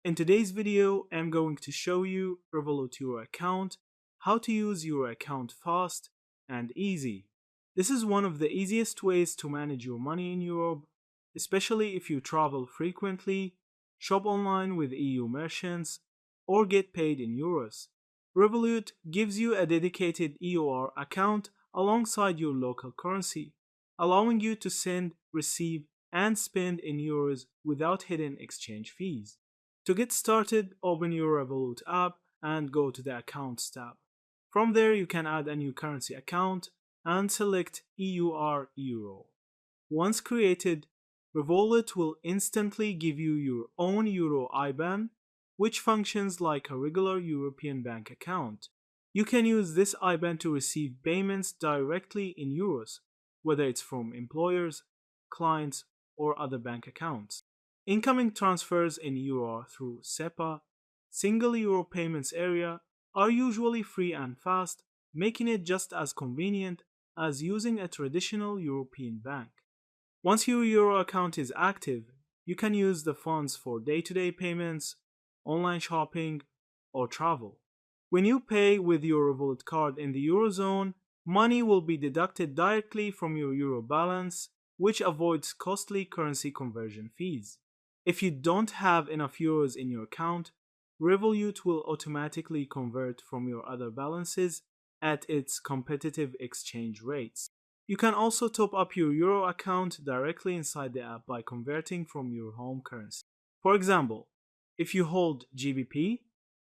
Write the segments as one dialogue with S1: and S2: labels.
S1: In today's video, I'm going to show you Revolut Euro account, how to use your account fast and easy. This is one of the easiest ways to manage your money in Europe, especially if you travel frequently, shop online with EU merchants, or get paid in euros. Revolut gives you a dedicated EUR account alongside your local currency, allowing you to send, receive, and spend in euros without hidden exchange fees. To get started, open your Revolut app and go to the Accounts tab. From there, you can add a new currency account and select EUR Euro. Once created, Revolut will instantly give you your own Euro IBAN, which functions like a regular European bank account. You can use this IBAN to receive payments directly in euros, whether it's from employers, clients, or other bank accounts. Incoming transfers in euro through SEPA, single euro payments area, are usually free and fast, making it just as convenient as using a traditional European bank. Once your euro account is active, you can use the funds for day-to-day payments, online shopping, or travel. When you pay with your Revolut card in the Eurozone, money will be deducted directly from your euro balance, which avoids costly currency conversion fees. If you don't have enough euros in your account, Revolut will automatically convert from your other balances at its competitive exchange rates. You can also top up your euro account directly inside the app by converting from your home currency. For example, if you hold GBP,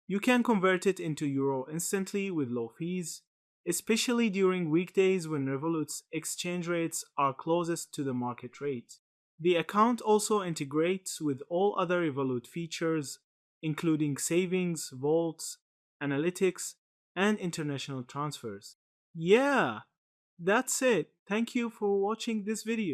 S1: you can convert it into euro instantly with low fees, especially during weekdays when Revolut's exchange rates are closest to the market rate. The account also integrates with all other Revolut features, including savings, vaults, analytics, and international transfers. Yeah, that's it. Thank you for watching this video.